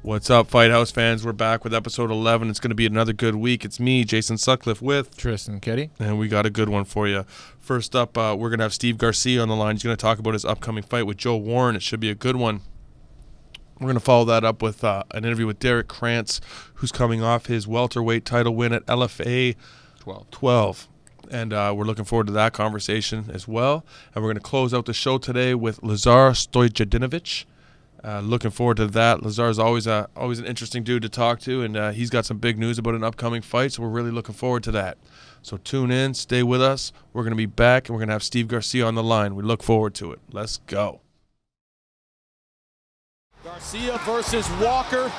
What's up, Fight House fans? We're back with episode 11. It's going to be another good week. It's me, Jason Sutcliffe, with Tristan Keddy. And we got a good one for you. First up, we're going to have Steve Garcia on the line. He's going to talk about his upcoming fight with Joe Warren. It should be a good one. We're going to follow that up with an interview with Derrick Krantz, who's coming off his welterweight title win at LFA 12. And we're looking forward to that conversation as well. And we're going to close out the show today with Lazar Stojadinovic. Looking forward to that. Lazar is always an interesting dude to talk to, and he's got some big news about an upcoming fight, so we're really looking forward to that. So tune in, stay with us. We're going to be back, and we're going to have Steve Garcia on the line. We look forward to it. Let's go. Garcia versus Walker.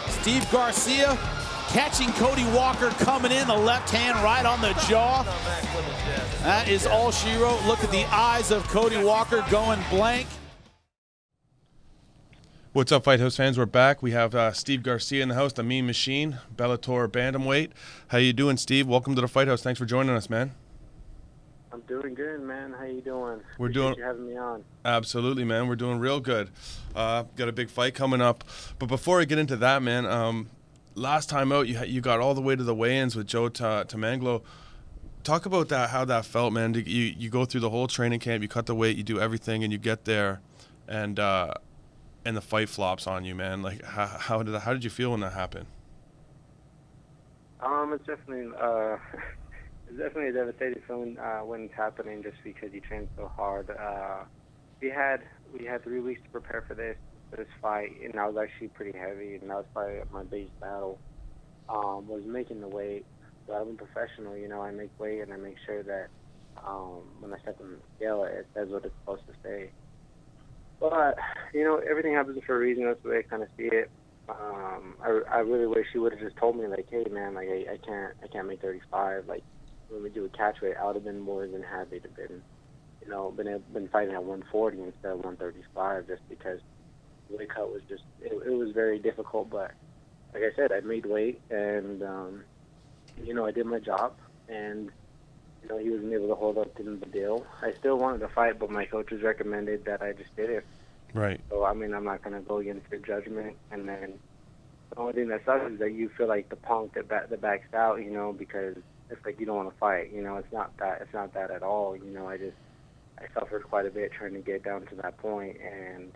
Steve Garcia catching Cody Walker coming in, the left hand right on the jaw. That is all she wrote. Look at the eyes of Cody Walker going blank. What's up, Fight House fans? We're back. We have Steve Garcia in the house, the Mean Machine, Bellator bantamweight. How you doing, Steve? Welcome to the Fight House. Thanks for joining us, man. I'm doing good, man. How you doing? Appreciate you having me on. Absolutely, man. We're doing real good. Got a big fight coming up. But before I get into that, man, last time out, you got all the way to the weigh-ins with Joe Tamanglo. Talk about that, how that felt, man. You go through the whole training camp, you cut the weight, you do everything, and you get there, and the fight flops on you, man. Like, how did you feel when that happened? It's definitely a devastating feeling when it's happening, just because you train so hard. We had 3 weeks to prepare for this fight, and I was actually pretty heavy, and that was probably my biggest battle. Was making the weight. So I'm a professional, you know. I make weight, and I make sure that when I step on the scale, it says what it's supposed to say. But, you know, everything happens for a reason. That's the way I kind of see it. I really wish he would have just told me, like, hey, man, like, I can't make 35. Like, when we do a catch weight, I would have been more than happy to been, you know, been fighting at 140 instead of 135, just because the weight cut was just, it was very difficult. But, like I said, I made weight, and, you know, I did my job, and, you know, he wasn't able to hold up to the deal. I still wanted to fight, but my coaches recommended that I just did it. Right. So, I mean, I'm not going to go against their judgment. And then the only thing that sucks is that you feel like the punk that backs out, you know, because it's like you don't want to fight. You know, it's not that at all. You know, I suffered quite a bit trying to get down to that point, and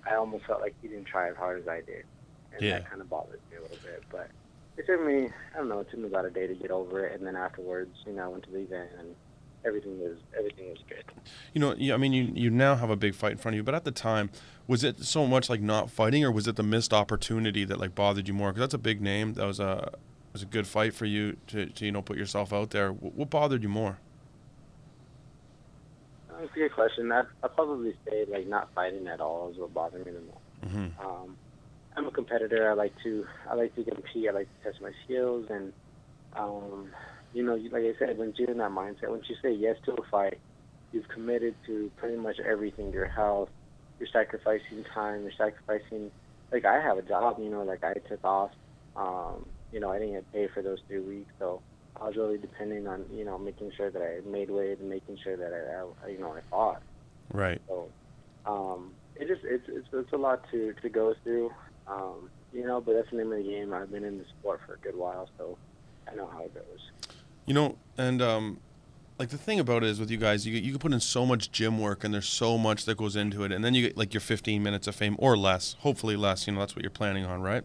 I almost felt like he didn't try as hard as I did. And that kind of bothered me a little bit. But it took me, I don't know, it took me about a day to get over it, and then afterwards, you know, I went to the event, and everything was good. You know, I mean, you now have a big fight in front of you, but at the time, was it so much like not fighting, or was it the missed opportunity that like bothered you more? Because that's a big name. That was a good fight for you to you know, put yourself out there. What bothered you more? That's a good question. I'd probably say like not fighting at all is what bothered me the most. Mm-hmm. I'm a competitor. I like to compete. I like to test my skills, and you know, like I said, once you're in that mindset, once you say yes to a fight, you've committed to pretty much everything. Your health, you're sacrificing time, you're sacrificing. Like, I have a job, you know. Like, I took off. You know, I didn't get paid for those 3 weeks, so I was really depending on, you know, making sure that I made weight and making sure that I you know, I fought. Right. So, it's a lot to go through. You know, but that's the name of the game. I've been in the sport for a good while, so I know how it goes. You know, and like the thing about it is with you guys, you can put in so much gym work, and there's so much that goes into it, and then you get like your 15 minutes of fame or less, hopefully less. You know, that's what you're planning on, right?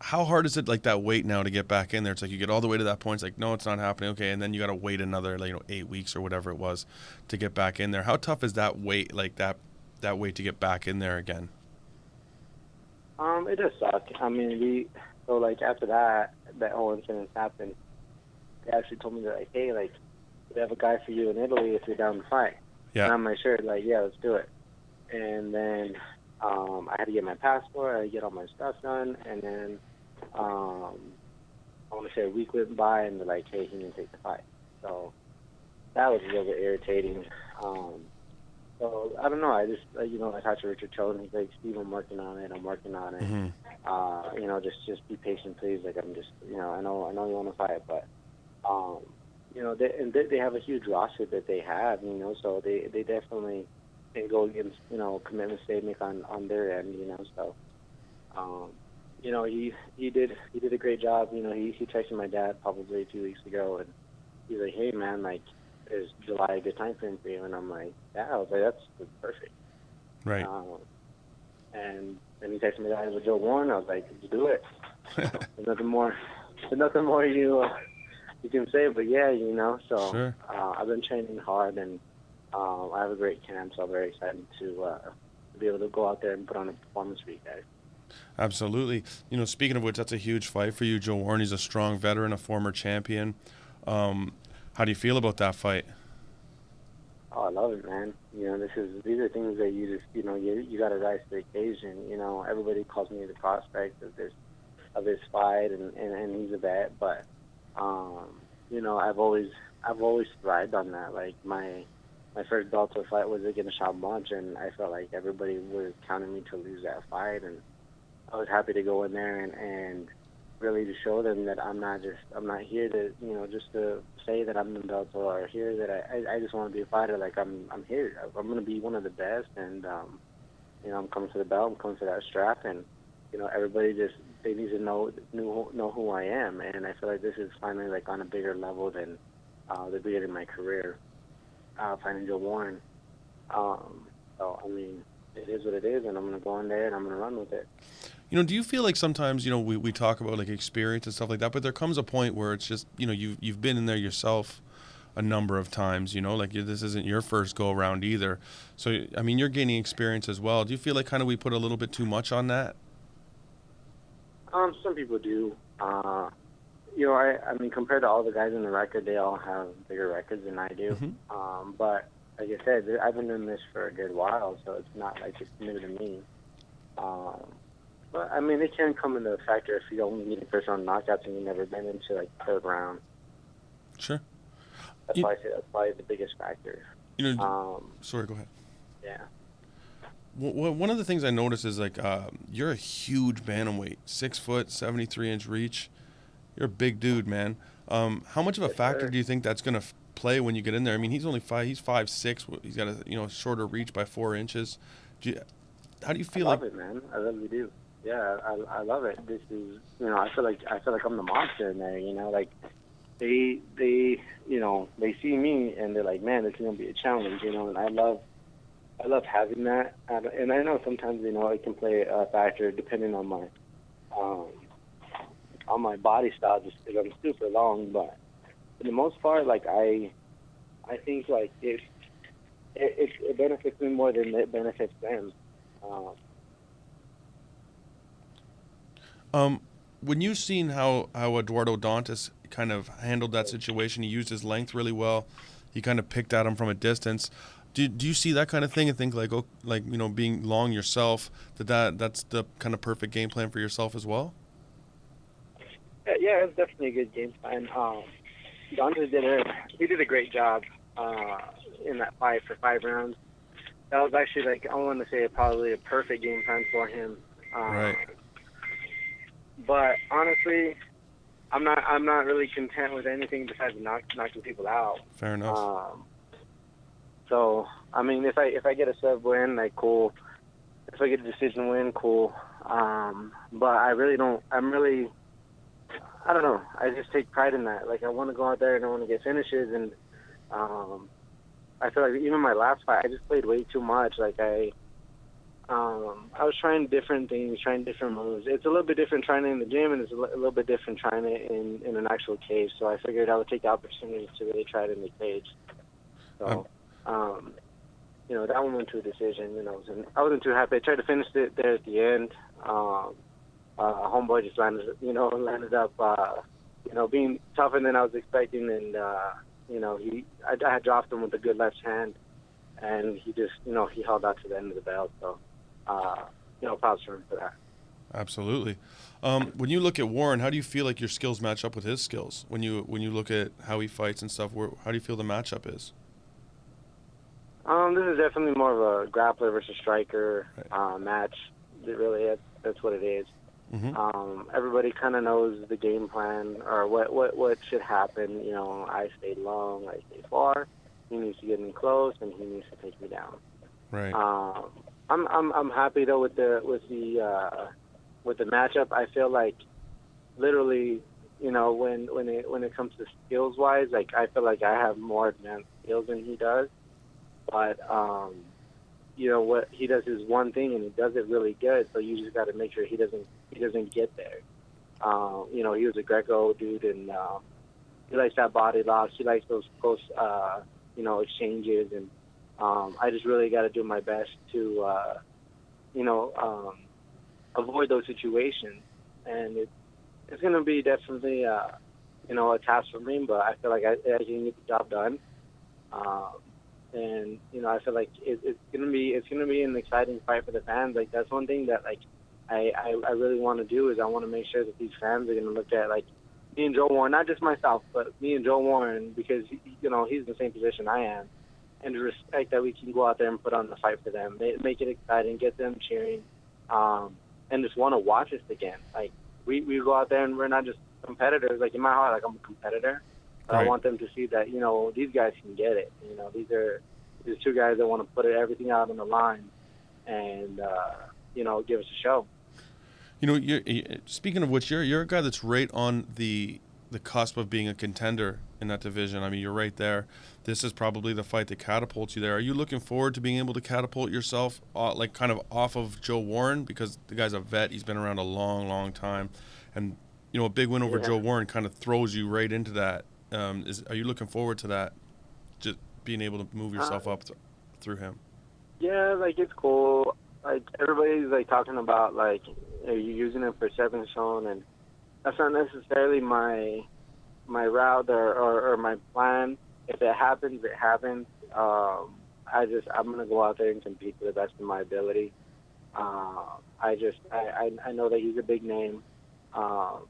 How hard is it, like, that wait now to get back in there? It's like you get all the way to that point. It's like, no, it's not happening. Okay, and then you got to wait another, like, you know, 8 weeks or whatever it was to get back in there. How tough is that wait, like that wait to get back in there again? It does suck. I mean, so like after that whole incident happened, they actually told me that, like, hey, like, we have a guy for you in Italy if you're down to fight. Yeah. And on my shirt, like, yeah, let's do it. And then I had to get my passport, I had to get all my stuff done, and then I want to say a week went by, and they're like, hey, he didn't take the fight. So that was a little bit irritating. So I don't know. I just, you know, I talked to Richard Choden. He's like, Steve, I'm working on it. Mm-hmm. You know, just be patient, please. Like, I'm just, you know, I know you want to fight, but you know, they have a huge roster that they have, you know, so they definitely can go against, you know, commitments they make on their end, you know. So You know, he did a great job. You know, he texted my dad probably 2 weeks ago, and he's like, "Hey man, like, is July a good time frame for you?" And I'm like, "Yeah." I was like, "That's perfect." Right. And then he texted me that with Joe Warren. I was like, "Let's do it." There's nothing more. There's nothing more you can say, but yeah, you know. So Sure. I've been training hard, and I have a great camp, so I'm very excited to be able to go out there and put on a performance for you guys. Absolutely. You know, speaking of which, that's a huge fight for you. Joe Warren, he's a strong veteran, a former champion. How do you feel about that fight? Oh, I love it, man. You know, these are things that you just, you know, you got to rise to the occasion. You know, everybody calls me the prospect of this fight, and he's a vet, but you know, I've always thrived on that. Like my first Bellator fight was against Sean Bunch, and I felt like everybody was counting me to lose that fight, and I was happy to go in there and really to show them that I'm not here to, you know, just to say that I'm the Bellator, or here that I just want to be a fighter. Like I'm here. I'm going to be one of the best, and you know, I'm coming for the belt. I'm coming for that strap, and you know, everybody they need to know who I am, and I feel like this is finally like on a bigger level than the beginning of my career, fighting Joe Warren. So I mean, it is what it is, and I'm going to go in there and I'm going to run with it. You know, do you feel like sometimes, you know, we talk about like experience and stuff like that, but there comes a point where it's just, you know, you've been in there yourself a number of times, you know, like this isn't your first go around either. So, I mean, you're gaining experience as well. Do you feel like kind of we put a little bit too much on that? Some people do. You know, I mean, compared to all the guys in the record, they all have bigger records than I do. Mm-hmm. But like I said, I've been doing this for a good while, so it's not like it's new to me. But I mean, it can come into a factor if you only need a first round knockouts and you've never been into like the third round. Sure. That's why I say that's probably the biggest factor. You know, sorry, go ahead. Yeah. One of the things I noticed is like you're a huge bantamweight, 6 foot, 73-inch reach. You're a big dude, man. How much of a factor do you think that's going to play when you get in there? I mean, he's 5'6". He's got a shorter reach by 4 inches. How do you feel? I love it, man. I really do. Yeah, I love it. This is, you know, I feel like I'm the monster in there. You know, like they you know, they see me and they're like, man, this is gonna be a challenge. You know, and I love having that. And I know sometimes, you know, it can play a factor depending on my body style, just because I'm super long. But for the most part, like I think like it benefits me more than it benefits them. When you've seen how Eduardo Dantas kind of handled that situation, he used his length really well. He kind of picked at him from a distance. Do you see that kind of thing and think like, oh, like, you know, being long yourself, that's the kind of perfect game plan for yourself as well? Yeah, it's definitely a good game plan. Dantas did a great job in that fight for 5 rounds. That was actually, like, I want to say probably a perfect game plan for him. Right. But honestly, I'm not really content with anything besides knocking people out. Fair enough. So I mean, if I get a sub win, like, cool. If I get a decision win, cool. But I really don't. I don't know. I just take pride in that. Like, I want to go out there and I want to get finishes, and I feel like even my last fight, I just played way too much. Like I was trying different things, trying different moves. It's a little bit different trying it in the gym, and it's a little bit different trying it in an actual cage. So I figured I would take the opportunity to really try it in the cage. So, you know, that one went to a decision. You know, I wasn't too happy. I tried to finish it there at the end. Homeboy just landed up, you know, being tougher than I was expecting, and you know, I had dropped him with a good left hand, and he just, you know, he held out to the end of the belt. So, you know, props for him for that. Absolutely. When you look at Warren, how do you feel like your skills match up with his skills? When you look at how he fights and stuff, how do you feel the matchup is? This is definitely more of a grappler versus striker match. It really is. That's what it is. Mm-hmm. Everybody kind of knows the game plan or what should happen. You know, I stay long, I stay far. He needs to get in close, and he needs to take me down. Right. I'm happy though with the with the matchup, I feel like literally, you know, when it comes to skills wise, like I feel like I have more advanced skills than he does. But you know what, he does his one thing and he does it really good. So you just got to make sure he doesn't get there. You know, he was a Greco dude, and he likes that body loss. He likes those close, you know, exchanges, and I just really got to do my best to, you know, avoid those situations. And it's going to be definitely, you know, a task for me, but I feel like I can get the job done. And you know, I feel like it's gonna be an exciting fight for the fans. Like that's one thing that like I really want to do is I want to make sure that these fans are gonna look at like me and Joe Warren, not just myself, but me and Joe Warren, because you know he's in the same position I am, and to respect that we can go out there and put on the fight for them, make it exciting, get them cheering, and just want to watch us again. Like we go out there and we're not just competitors. Like in my heart, like I'm a competitor. But Right. I want them to see that, you know, these guys can get it. You know, these two guys that want to put everything out on the line and, you know, give us a show. You know, speaking of which, you're a guy that's right on the cusp of being a contender in that division. I mean, you're right there. This is probably the fight that catapults you there. Are you looking forward to being able to catapult yourself, like kind of off of Joe Warren? Because the guy's a vet. He's been around a long, long time. And, you know, a big win over Joe Warren kind of throws you right into that. Are you looking forward to that, just being able to move yourself up through him? Yeah, like it's cool. Like everybody's like talking about like are you using it for stepping stone, and that's not necessarily my route or my plan. If it happens, it happens. I'm gonna go out there and compete to the best of my ability. I know that he's a big name.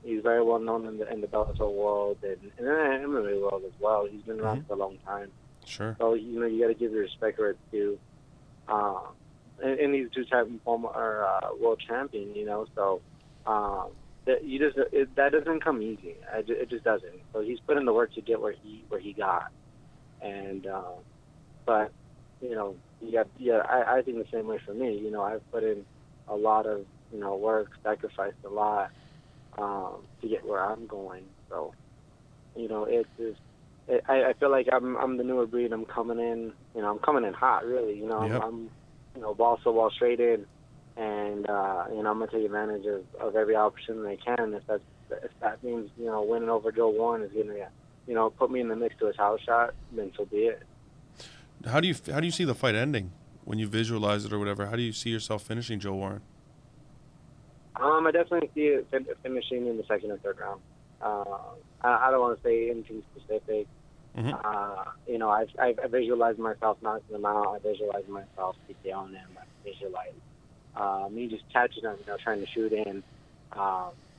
He's very well known in the Bellator world and in the MMA world as well. He's been around for a long time. Sure. So you know you got to give your respect where it's due. And he's two-time former world champion. You know, so that doesn't come easy. It just doesn't. So he's put in the work to get where he got. And but you know, I think the same way for me. You know, I've put in a lot of work, sacrificed a lot. To get where I'm going, so you know I feel like I'm the newer breed. I'm coming in, I'm coming in hot, really. You know, Yep. I'm ball straight in, and I'm gonna take advantage of every opportunity I can. If that means winning over Joe Warren is gonna put me in the mix to a title shot, then so be it. How do you see the fight ending when you visualize it or whatever? How do you see yourself finishing Joe Warren? I definitely see it finishing in the second or third round. I don't want to say anything specific. Mm-hmm. I visualize myself knocking him out. I visualize myself TKOing him. I visualize me just catching him, trying to shoot in.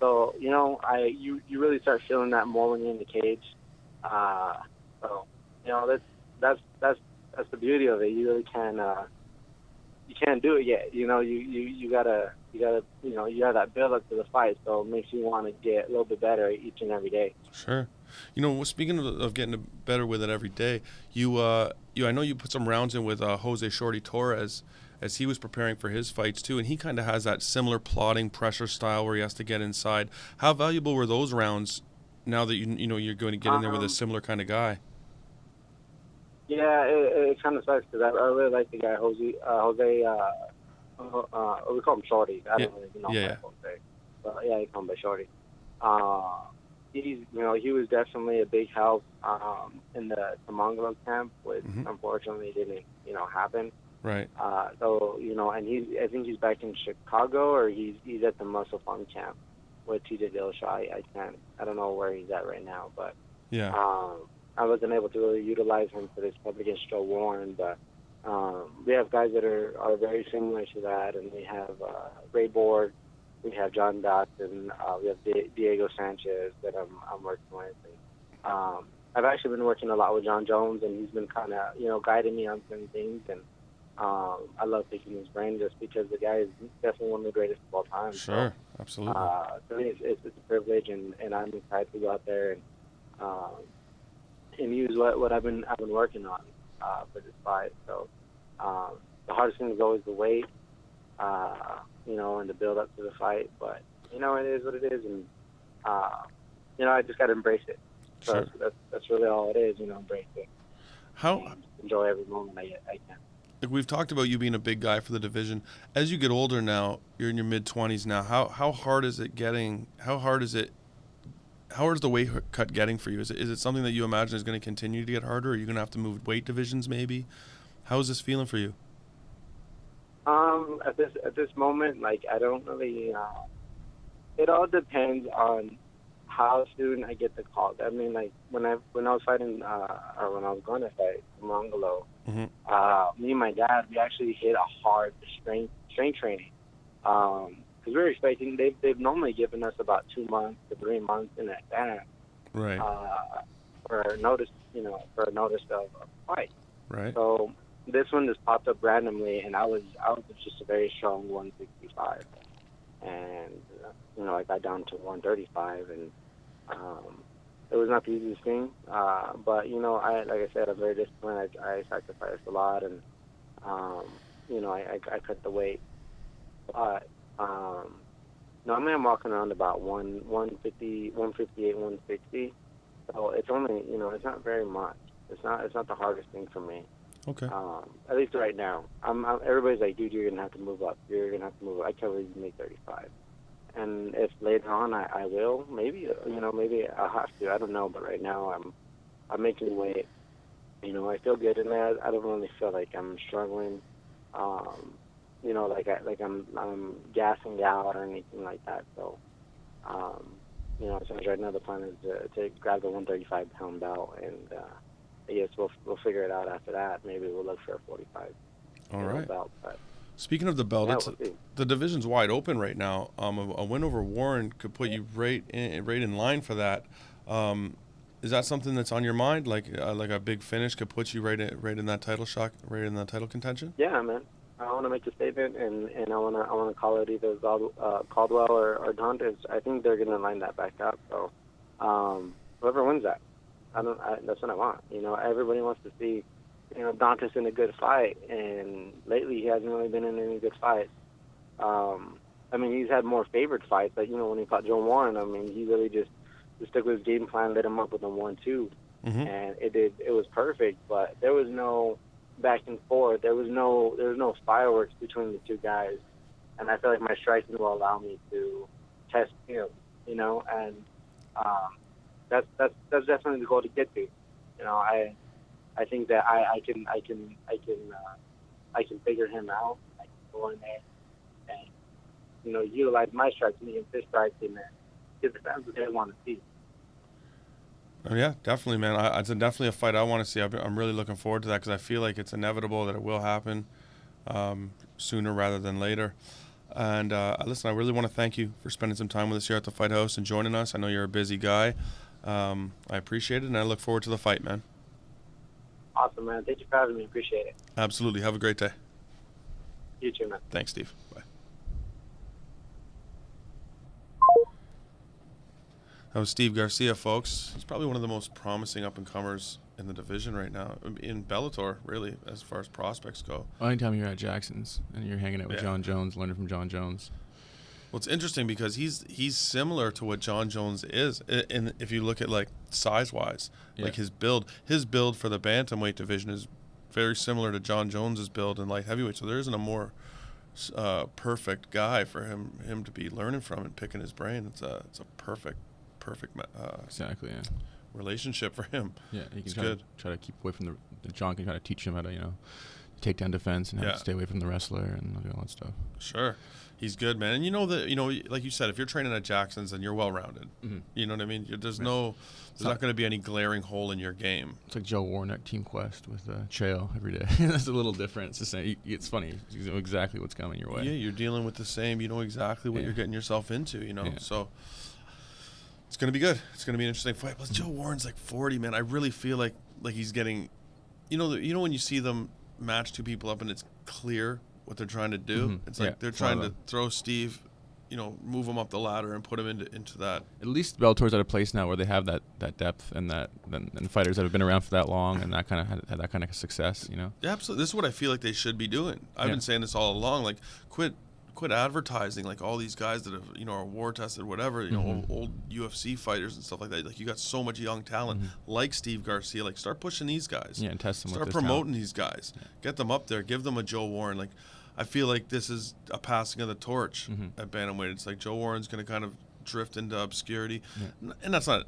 So you really start feeling that more when you're in the cage. So that's the beauty of it. You really you can't do it yet. You have that build up to the fight, so it makes you want to get a little bit better each and every day. Sure. Speaking of getting better with it every day, I know you put some rounds in with Jose Shorty Torres as he was preparing for his fights too, and he kind of has that similar plotting pressure style where he has to get inside. How valuable were those rounds now that you're going to get in there with a similar kind of guy? Yeah, it kind of sucks because I really like the guy Jose. We call him Shorty. I don't really know Jose, but yeah, he call him by Shorty. He was definitely a big help in the Mongolo camp, which unfortunately didn't happen. Right. So I think he's back in Chicago, or he's at the Muscle Farm camp with TJ Dillashaw. I don't know where he's at right now, but yeah. I wasn't able to really utilize him for this fight against Joe Warren, but we have guys that are very similar to that, and we have Ray Borg, we have John Dotson, we have Diego Sanchez that I'm working with. And, I've actually been working a lot with John Jones, and he's been kind of guiding me on certain things, and I love picking his brain just because the guy is definitely one of the greatest of all time. Sure, so, absolutely. To me, it's a privilege, and I'm excited to go out there and use what I've been working on for this fight. So the hardest thing is always the weight. in the build up to the fight. But it is what it is, and I just got to embrace it. So Sure. that's really all it is. Embrace it. How Enjoy every moment I can. like we've talked about you being a big guy for the division. As you get older now, you're in your mid-20s now. How hard is it getting? How is the weight cut getting for you? Is it something that you imagine is going to continue to get harder? Are you going to have to move weight divisions maybe? How is this feeling for you? At this moment, like, I don't really. It all depends on how soon I get the call. I mean, like, when I was fighting, or when I was going to fight in Mongolo, me and my dad, we actually hit a hard strength training. Because we were expecting, they've normally given us about 2 months to 3 months in advance. Right. For a notice, of a fight. Right. So this one just popped up randomly, and I was just a very strong 165, and I got down to 135, and it was not the easiest thing. But like I said, I'm very disciplined. I sacrificed a lot, and I cut the weight. But normally I'm walking around about 150, 158, 160. So it's only it's not very much. It's not the hardest thing for me. Okay. At least right now. Everybody's like, dude, you're gonna have to move up. I can't believe you make 35. And if later on I will, maybe maybe I'll have to. I don't know. But right now I'm making weight. I feel good in there. I don't really feel like I'm struggling. Like I'm gassing out or anything like that. So, essentially right now the plan is to grab the 135-pound belt, and I guess we'll figure it out after that. Maybe we'll look for a 45. All right. Belt, but Speaking of the belt, we'll the division's wide open right now. A win over Warren could put you right in line for that. Is that something that's on your mind? Like a big finish could put you right in that title shot, right in that title contention? Yeah, man. I want to make a statement, and I want to call it either Caldwell or Dantes. I think they're going to line that back up. So whoever wins that, that's what I want. Everybody wants to see Dantes in a good fight, and lately he hasn't really been in any good fights. I mean, he's had more favored fights, but when he fought Joe Warren, I mean, he really just stuck with his game plan, lit him up with a 1-2, and it was perfect. But there was no back and forth. There was no fireworks between the two guys, and I feel like my striking will allow me to test him, and that's definitely the goal to get to. I think that I can figure him out. I can go in there and utilize my strikes and his strikes, and give the fans what they want to see. Oh, yeah, definitely, man. It's definitely a fight I want to see. I'm really looking forward to that because I feel like it's inevitable that it will happen sooner rather than later. And listen, I really want to thank you for spending some time with us here at the Fight House and joining us. I know you're a busy guy. I appreciate it, and I look forward to the fight, man. Awesome, man. Thank you for having me. Appreciate it. Absolutely. Have a great day. You too, man. Thanks, Steve. Bye. That was Steve Garcia, folks. He's probably one of the most promising up-and-comers in the division right now, in Bellator, really, as far as prospects go. Well, anytime you're at Jackson's and you're hanging out with John Jones, learning from John Jones. Well, it's interesting because he's similar to what John Jones is, and if you look at like size-wise, like his build for the bantamweight division is very similar to John Jones's build in light heavyweight. So there isn't a more perfect guy for him to be learning from and picking his brain. It's a perfect exactly, yeah. relationship for him. Yeah, he can try to keep away from the John can try to teach him how to take down defense and how to stay away from the wrestler and all that stuff. Sure. He's good, man. And like you said, if you're training at Jackson's, then you're well-rounded. Mm-hmm. You know what I mean? There's not going to be any glaring hole in your game. It's like Joe Warren at Team Quest with Chael every day. That's a little different. It's the same. It's funny. You know exactly what's coming your way. Yeah, you're dealing with the same. You know exactly what you're getting yourself into, So it's going to be good. It's going to be an interesting fight. Plus, Joe Warren's like 40, man. I really feel like he's getting, when you see them match two people up and it's clear what they're trying to do. Mm-hmm. It's like they're trying to throw Steve, move him up the ladder and put him into that. At least Bellator's at a place now where they have that depth and and fighters that have been around for that long and that kind of had that kind of success. Yeah, absolutely. This is what I feel like they should be doing. I've been saying this all along. Like, quit quit advertising like all these guys that have, you know, are war tested, whatever, you know, old UFC fighters and stuff like that. Like, you got so much young talent, like Steve Garcia. Like, start pushing these guys. Yeah, and test them. Start promoting these guys. Yeah. Get them up there. Give them a Joe Warren. Like, I feel like this is a passing of the torch at bantamweight. It's like Joe Warren's going to kind of drift into obscurity, and that's not.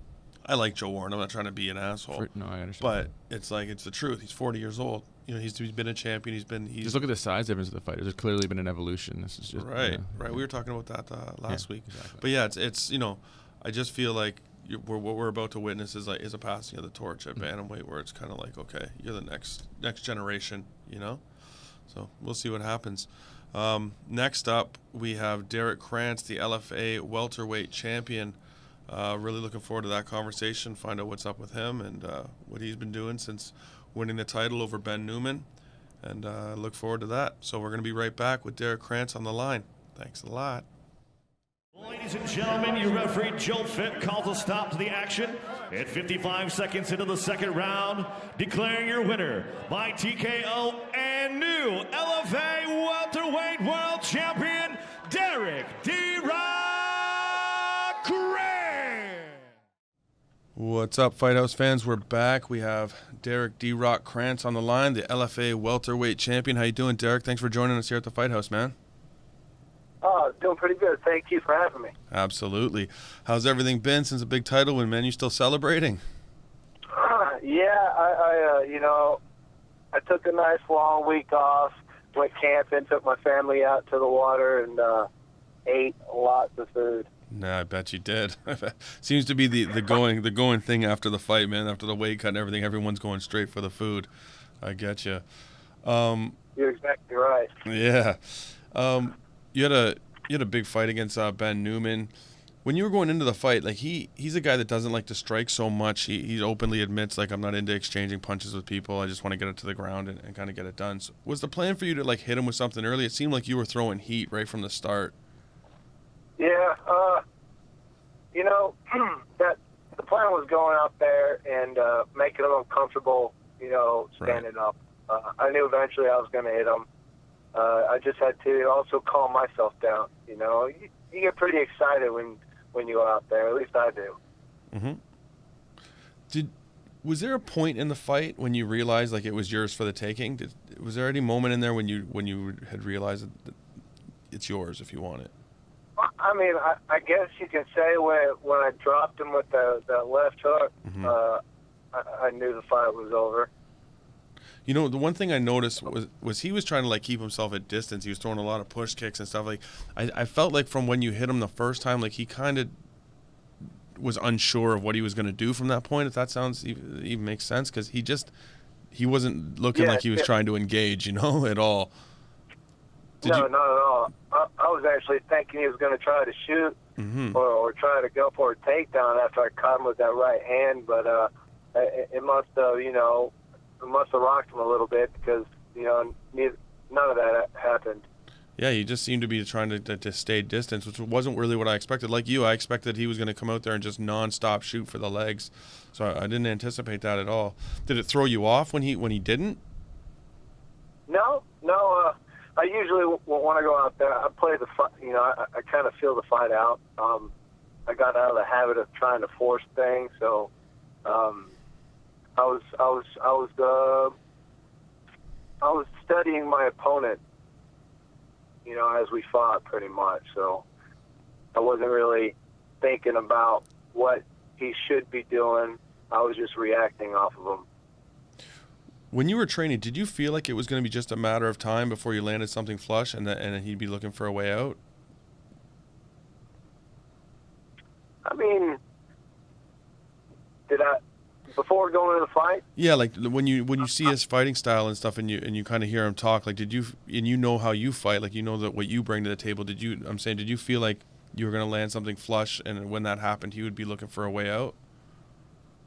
I like Joe Warren. I'm not trying to be an asshole. No, I understand. But it's like, it's the truth. He's 40 years old. You know, he's been a champion. He's just look at the size difference of the fighters. There's clearly been an evolution. This is just right. We were talking about that last week. Exactly. But yeah, it's you know, I just feel like what we're about to witness is a passing of the torch at bantamweight, where it's kind of like, okay, you're the next generation. You know, so we'll see what happens. Next up, we have Derrick Krantz, the LFA welterweight champion. Really looking forward to that conversation, find out what's up with him and what he's been doing since winning the title over Ben Neumann, and look forward to that. So we're going to be right back with Derrick Krantz on the line. Thanks a lot. Ladies and gentlemen, your referee Joe Fitt calls a stop to the action at 55 seconds into the second round, declaring your winner by TKO and new LFA welterweight world champion, Derrick Krantz. What's up, Fight House fans? We're back. We have Derrick D-Rock Krantz on the line, the LFA welterweight champion. How you doing, Derrick? Thanks for joining us here at the Fight House, man. Doing pretty good. Thank you for having me. Absolutely. How's everything been since a big title win, man? You still celebrating? Yeah, I took a nice long week off, went camping, took my family out to the water, and ate lots of food. Nah, I bet you did. Seems to be the going thing after the fight, man. After the weight cut and everything, everyone's going straight for the food. I get you. You're exactly right. Yeah. You had a big fight against Ben Neumann. When you were going into the fight, like he's a guy that doesn't like to strike so much. He openly admits, like, I'm not into exchanging punches with people. I just want to get it to the ground and kind of get it done. So was the plan for you to like hit him with something early? It seemed like you were throwing heat right from the start. Yeah, that the plan was going out there and making him uncomfortable, standing up. I knew eventually I was going to hit him. I just had to also calm myself down. You get pretty excited when you go out there. At least I do. Was there a point in the fight when you realized like it was yours for the taking? Was there any moment in there when you had realized that it's yours if you want it? I mean, I guess you can say when I dropped him with the left hook, I knew the fight was over. You know, the one thing I noticed was he was trying to like keep himself at distance. He was throwing a lot of push kicks and stuff. Like I felt like from when you hit him the first time, like he kind of was unsure of what he was going to do from that point. If that sounds even makes sense, because he wasn't looking like he was trying to engage, at all. No, not at all. I was actually thinking he was going to try to shoot or try to go for a takedown after I caught him with that right hand, but it must have, it must have rocked him a little bit because, none of that happened. Yeah, he just seemed to be trying to stay distance, which wasn't really what I expected. Like you, I expected he was going to come out there and just nonstop shoot for the legs. So I didn't anticipate that at all. Did it throw you off when he didn't? No. I usually, when I go out there, I play the fight. I kind of feel the fight out. I got out of the habit of trying to force things, so I was studying my opponent, as we fought pretty much. So I wasn't really thinking about what he should be doing. I was just reacting off of him. When you were training, did you feel like it was going to be just a matter of time before you landed something flush and he'd be looking for a way out? I mean, before going into the fight? Yeah, like when you see his fighting style and stuff, and you kind of hear him talk, like did you know how you fight, like that what you bring to the table? Did you feel like you were going to land something flush, and when that happened, he would be looking for a way out?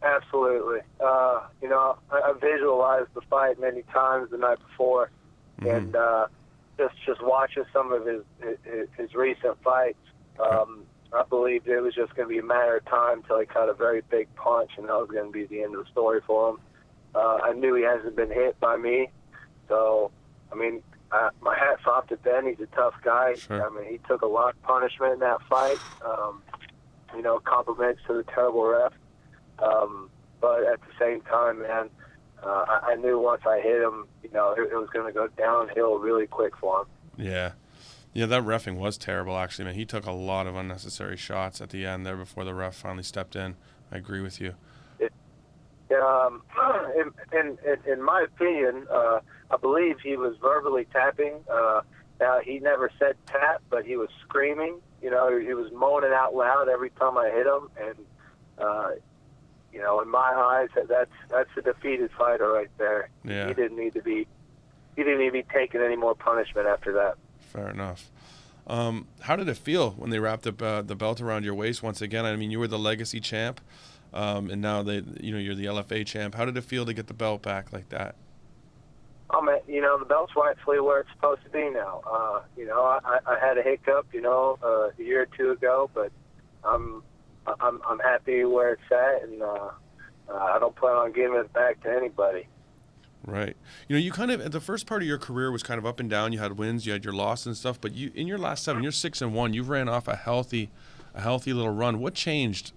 Absolutely. I visualized the fight many times the night before, and just watching some of his recent fights. I believed it was just going to be a matter of time until he caught a very big punch, and that was going to be the end of the story for him. I knew he hasn't been hit by me, so, I mean, my hat's off to Ben. He's a tough guy. Sure. I mean, he took a lot of punishment in that fight. Compliments to the terrible ref. But at the same time, man, I knew once I hit him, it was going to go downhill really quick for him. Yeah. Yeah, that reffing was terrible, actually, man. He took a lot of unnecessary shots at the end there before the ref finally stepped in. I agree with you. In my opinion, I believe he was verbally tapping. Now, he never said tap, but he was screaming. He was moaning out loud every time I hit him. And, in my eyes, that's a defeated fighter right there. Yeah. He didn't need to be taking any more punishment after that. Fair enough. How did it feel when they wrapped up the belt around your waist once again? I mean, you were the legacy champ, and now you're the LFA champ. How did it feel to get the belt back like that? Oh man, the belt's rightfully where it's supposed to be now. I had a hiccup, a year or two ago, but I'm happy where it's at, and I don't plan on giving it back to anybody. Right. You kind of, the first part of your career was kind of up and down. You had wins, you had your losses and stuff, but in your last 7, you're 6-1. You ran off a healthy little run. What changed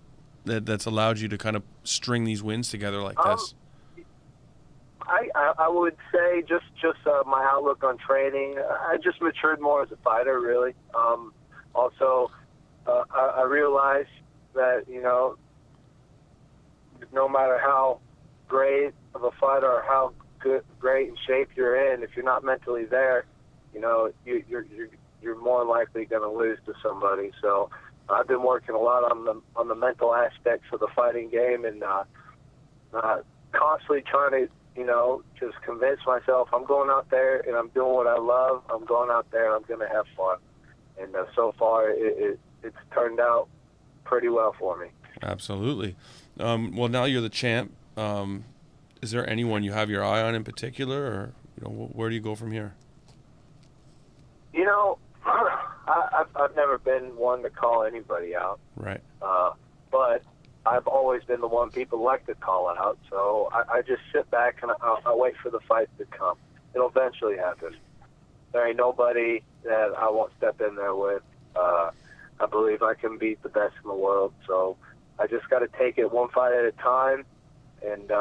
that's allowed you to kind of string these wins together like this? I would say just my outlook on training. I just matured more as a fighter, really. Also, I realized that, no matter how great of a fighter or how great in shape you're in, if you're not mentally there, you're more likely going to lose to somebody. So I've been working a lot on the mental aspects of the fighting game, and constantly trying to just convince myself I'm going out there and I'm doing what I love. I'm going out there and I'm going to have fun. And so far it's turned out pretty well for me. Absolutely. Well, now you're the champ. Is there anyone you have your eye on in particular, or where do you go from here? I've never been one to call anybody out. Right. But I've always been the one people like to call out. So I just sit back and I wait for the fight to come. It'll eventually happen. There ain't nobody that I won't step in there with. I believe I can beat the best in the world. So I just got to take it one fight at a time and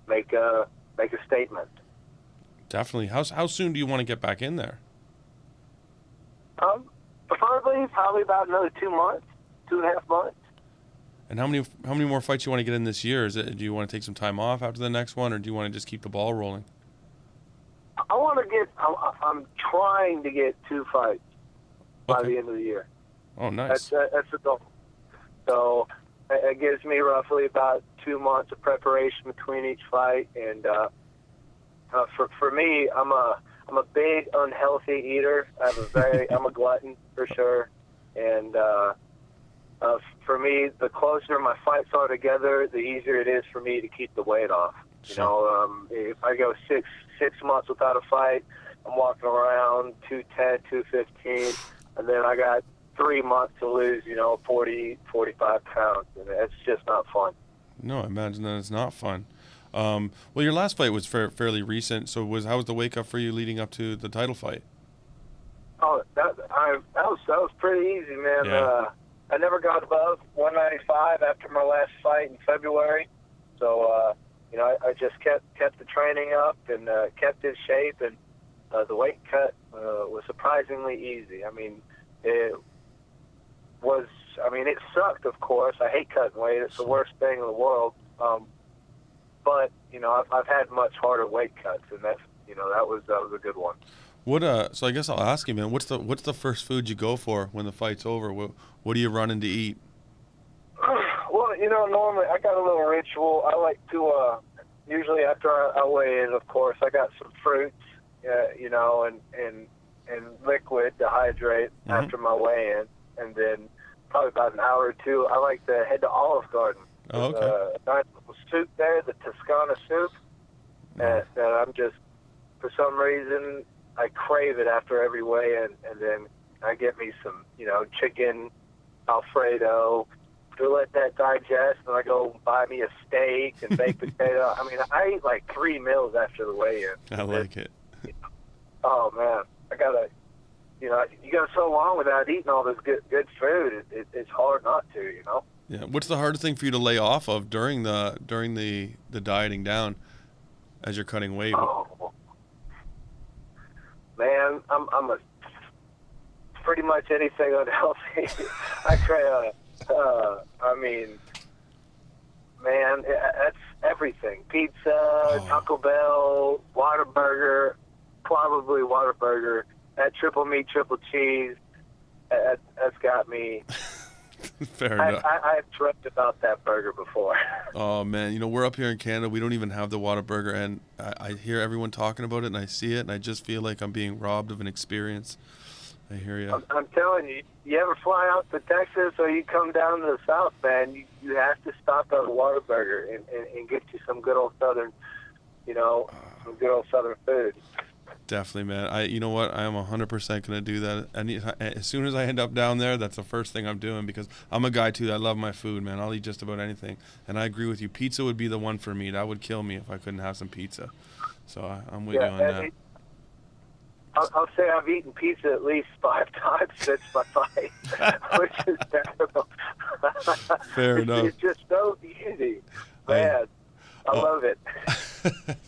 make a statement. Definitely. How soon do you want to get back in there? Preferably probably about another 2 months, 2.5 months. And how many more fights you want to get in this year? Do you want to take some time off after the next one, or do you want to just keep the ball rolling? I'm trying to get 2 fights by the end of the year. Oh, nice. That's the goal. So it gives me roughly about 2 months of preparation between each fight. And for me, I'm a big unhealthy eater. I'm a glutton for sure. And for me, the closer my fights are together, the easier it is for me to keep the weight off. If I go six months without a fight, I'm walking around 210, 215, and then I got 3 months to lose, 40, 45 pounds, and it's just not fun. No, I imagine that it's not fun. Well, your last fight was fairly recent, so how was the wake-up for you leading up to the title fight? Oh, that was pretty easy, man. Yeah. I never got above 195 after my last fight in February, so I just kept the training up and kept in shape, and the weight cut was surprisingly easy. It sucked, of course. I hate cutting weight. It's the worst thing in the world. But I've had much harder weight cuts, and that was a good one. So I guess I'll ask you, man. What's the first food you go for when the fight's over? What are you running to eat? Well, normally I got a little ritual. I like to usually after I weigh in, of course, I got some fruits, and liquid to hydrate after my weigh-in, and then probably about an hour or two, I like to head to Olive Garden. Oh, okay. A nice little soup there, the Toscana soup, and I'm just, for some reason, I crave it after every weigh-in, and then I get me some, chicken Alfredo to let that digest, and I go buy me a steak and baked potato. I eat like 3 meals after the weigh-in. I like it. oh man, I gotta, you go so long without eating all this good food. It's hard not to, Yeah. What's the hardest thing for you to lay off of during the dieting down as you're cutting weight? Oh, man, I'm a pretty much anything unhealthy. I mean, man, that's everything. Pizza, Taco Bell, Whataburger, probably Whataburger. That triple meat, triple cheese, that's got me. Fair enough. I've dreamt about that burger before. Oh, man. We're up here in Canada. We don't even have the Whataburger, and I hear everyone talking about it, and I see it, and I just feel like I'm being robbed of an experience. I hear you. I'm telling you, you ever fly out to Texas or you come down to the South, man, you have to stop at a Whataburger and get you some good old Southern, some good old Southern food. Definitely, man. You know what? I am 100% going to do that. As soon as I end up down there, that's the first thing I'm doing, because I'm a guy, too. I love my food, man. I'll eat just about anything. And I agree with you. Pizza would be the one for me. That would kill me if I couldn't have some pizza. So I'm with you on that. I'll say I've eaten pizza at least 5 times since my fight, which is terrible. Fair enough. It's just so easy. Man, I love it.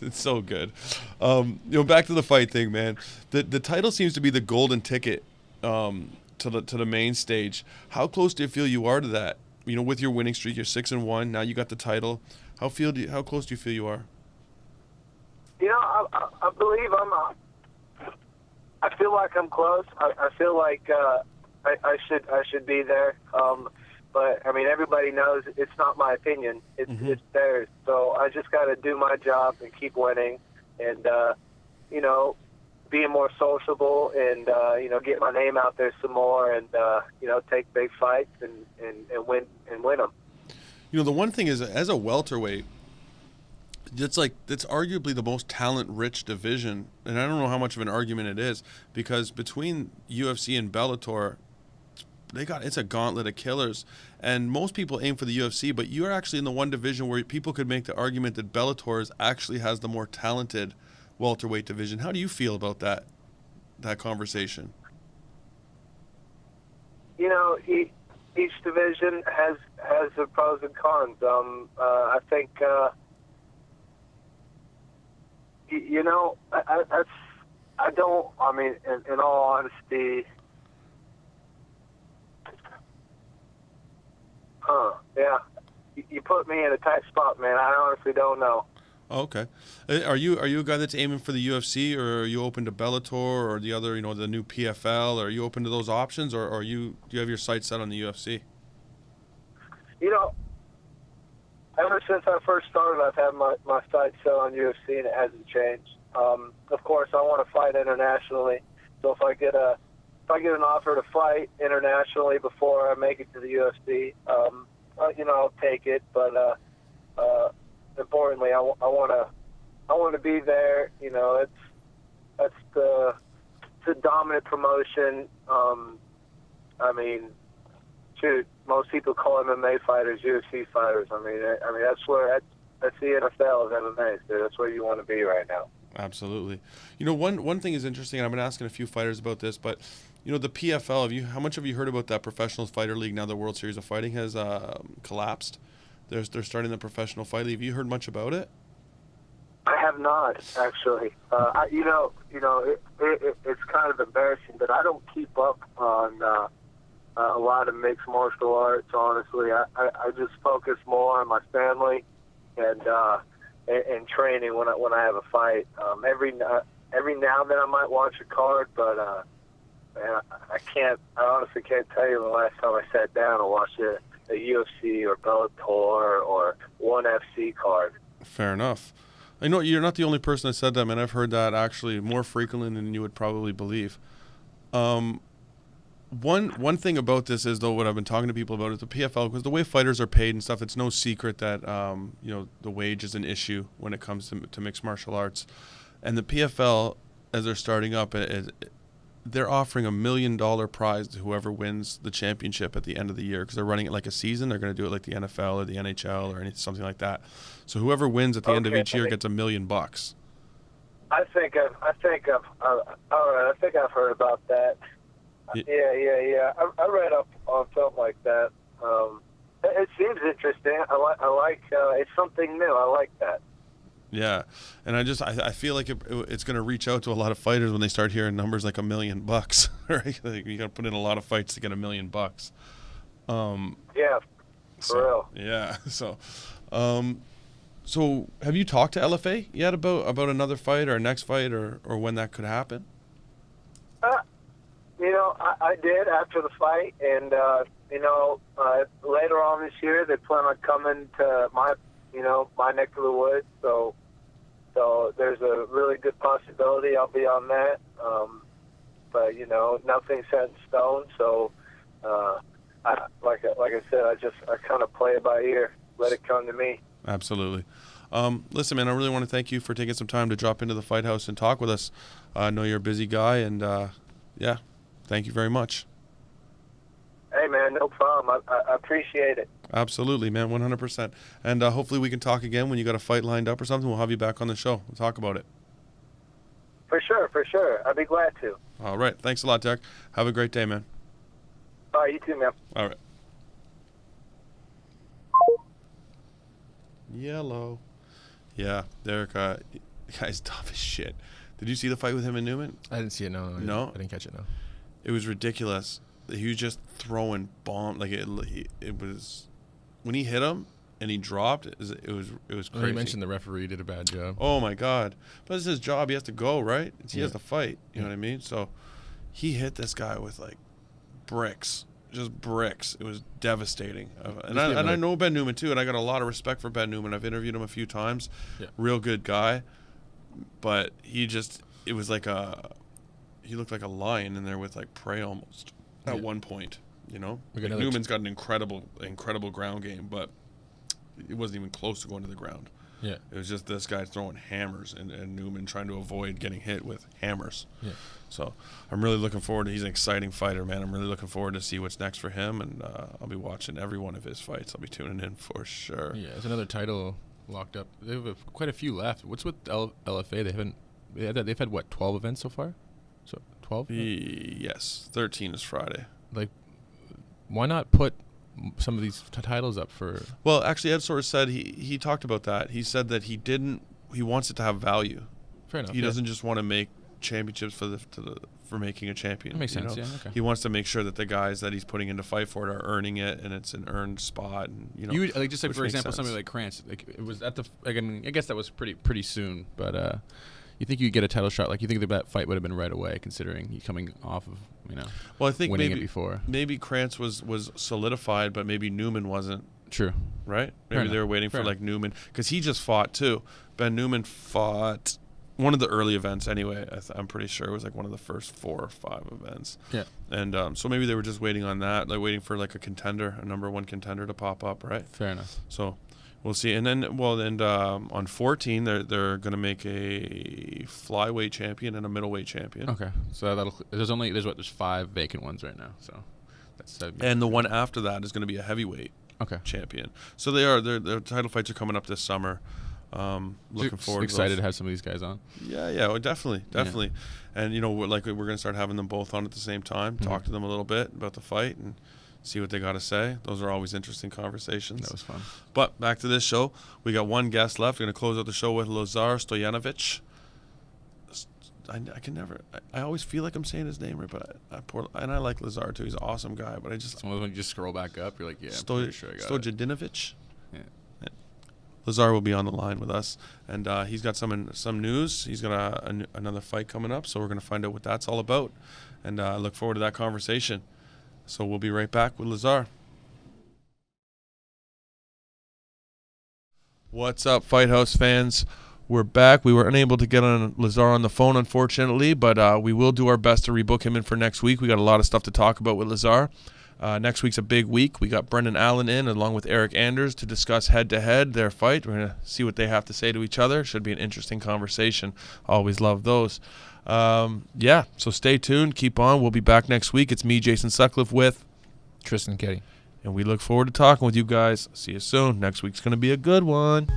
It's so good. Back to the fight thing, man. The title seems to be the golden ticket to the main stage. How close do you feel you are to that? With your winning streak, you're 6-1. Now you got the title. How close do you feel you are? I believe I feel like I'm close. I feel like I should be there. But I mean, everybody knows it's not my opinion. It's theirs. So I just got to do my job and keep winning, and being more sociable, and get my name out there some more, and take big fights and win them. The one thing is, as a welterweight, it's arguably the most talent-rich division, and I don't know how much of an argument it is, because between UFC and Bellator, it's a gauntlet of killers, and most people aim for the UFC, but you're actually in the one division where people could make the argument that Bellator actually has the more talented welterweight division. How do you feel about that conversation? Each division has the pros and cons. I think in all honesty, yeah, you put me in a tight spot, man. I honestly don't know. Okay. Are you a guy that's aiming for the UFC, or are you open to Bellator or the other, the new PFL? Are you open to those options, or do you have your sights set on the UFC? Ever since I first started, I've had my sights set on UFC, and it hasn't changed. Of course, I want to fight internationally. So if I get an offer to fight internationally before I make it to the UFC, I'll take it. But importantly, I want to be there. It's a dominant promotion. Shoot, most people call MMA fighters UFC fighters. That's the NFL of MMA. So that's where you want to be right now. Absolutely. One thing is interesting, and I've been asking a few fighters about this, but the PFL, how much have you heard about that Professional Fighter League now the World Series of Fighting has collapsed? They're starting the Professional Fight League. Have you heard much about it? I have not, actually. It's kind of embarrassing, but I don't keep up on a lot of mixed martial arts, honestly. I just focus more on my family and training when I have a fight. Every now and then I might watch a card, but I honestly can't tell you the last time I sat down and watched a UFC or Bellator or ONE FC card. Fair enough. I know you're not the only person that said that, man. I've heard that actually more frequently than you would probably believe. One thing about this is, though, what I've been talking to people about is the PFL, because the way fighters are paid and stuff, it's no secret that the wage is an issue when it comes to mixed martial arts. And the PFL, as they're starting up, they're offering $1 million prize to whoever wins the championship at the end of the year, because they're running it like a season. They're going to do it like the NFL or the NHL or something like that. So whoever wins at the end of each year gets $1 million. I think I've heard about that. Yeah. I read up on something like that. It seems interesting. I like it's something new. I like that. Yeah, and I feel like it's going to reach out to a lot of fighters when they start hearing numbers like $1 million, right? Like you got to put in a lot of fights to get $1 million. Yeah, for real. Yeah, so have you talked to LFA yet about another fight or a next fight or when that could happen? I did after the fight, and later on this year they plan on coming to my neck of the woods. So there's a really good possibility I'll be on that. But nothing's set in stone. So like I said, I kind of play it by ear, let it come to me. Absolutely. Listen, man, I really want to thank you for taking some time to drop into the Fight House and talk with us. I know you're a busy guy, and thank you very much. Hey, man, no problem. I appreciate it. Absolutely, man, 100%. And hopefully we can talk again when you got a fight lined up or something. We'll have you back on the show. We'll talk about it. For sure. I'd be glad to. All right. Thanks a lot, Derek. Have a great day, man. All right, you too, man. All right. Yellow. Yeah, Derek, the guy's tough as shit. Did you see the fight with him and Neumann? I didn't see it, no. No? I didn't catch it, no. It was ridiculous. He was just throwing bombs. Like, it was... When he hit him and he dropped, it was crazy. Well, you mentioned the referee did a bad job. Oh, my God. But it's his job. He has to go, right? He has to fight. You know what I mean? So he hit this guy with, like, bricks. Just bricks. It was devastating. And I know Ben Neumann, too, and I got a lot of respect for Ben Neumann. I've interviewed him a few times. Yeah. Real good guy. But he looked like a lion in there with, like, prey almost at one point, Like Newman's got an incredible ground game, but it wasn't even close to going to the ground. Yeah. It was just this guy throwing hammers and Neumann trying to avoid getting hit with hammers. Yeah. So I'm really looking forward to, he's an exciting fighter, man. I'm really looking forward to see what's next for him, and I'll be watching every one of his fights. I'll be tuning in for sure. Yeah, there's another title locked up. They have quite a few left. What's with LFA? They've had what, 12 events so far? So 12? Yes, 13 is Friday. Like, why not put some of these titles up for... Well, actually, Ed sort of said he talked about that. He said that he wants it to have value. Fair enough. He doesn't just want to make championships for making a champion. That makes sense. Yeah. Okay. He wants to make sure that the guys that he's putting into fight for it are earning it, and it's an earned spot. And you would, like, just like, for example, somebody like Krantz. Like, it was at the. I guess that was pretty soon, but. You think you get a title shot? Like, you think that fight would have been right away, considering he coming off of, well, I think winning it before. Maybe Krantz was solidified, but maybe Neumann wasn't. True. Right? Maybe they were waiting for, like, Neumann. Because he just fought, too. Ben Neumann fought one of the early events, anyway. I'm pretty sure it was, like, one of the first 4 or 5 events. Yeah. And so maybe they were just waiting on that. Like, waiting for, like, a number 1 contender to pop up, right? Fair enough. So... we'll see. And then, on 14, they're going to make a flyweight champion and a middleweight champion. Okay. So there's 5 vacant ones right now. So that's and the one after that is going to be a heavyweight champion. So their title fights are coming up this summer. Looking forward. Excited to have some of these guys on. Yeah, definitely. Yeah. And we're going to start having them both on at the same time. Talk to them a little bit about the fight and see what they got to say. Those are always interesting conversations. That was fun. But back to this show. We got one guest left. We're going to close out the show with Lazar Stojanovic. I always feel like I'm saying his name right, but I like Lazar too. He's an awesome guy, but it's one of those when you just scroll back up, you're like, yeah, I'm pretty sure I got it. Stojanovic. Yeah. Lazar will be on the line with us, and he's got some news. He's got another fight coming up, so we're going to find out what that's all about, and I look forward to that conversation. So we'll be right back with Lazar. What's up, Fight House fans? We're back. We were unable to get on Lazar on the phone, unfortunately, but we will do our best to rebook him in for next week. We got a lot of stuff to talk about with Lazar. Next week's a big week. We got Brendan Allen in along with Eric Anders to discuss head-to-head their fight. We're going to see what they have to say to each other. Should be an interesting conversation. Always love those. So stay tuned. Keep on. We'll be back next week. It's me, Jason Sutcliffe, with Tristan Keddy. And we look forward to talking with you guys. See you soon. Next week's going to be a good one.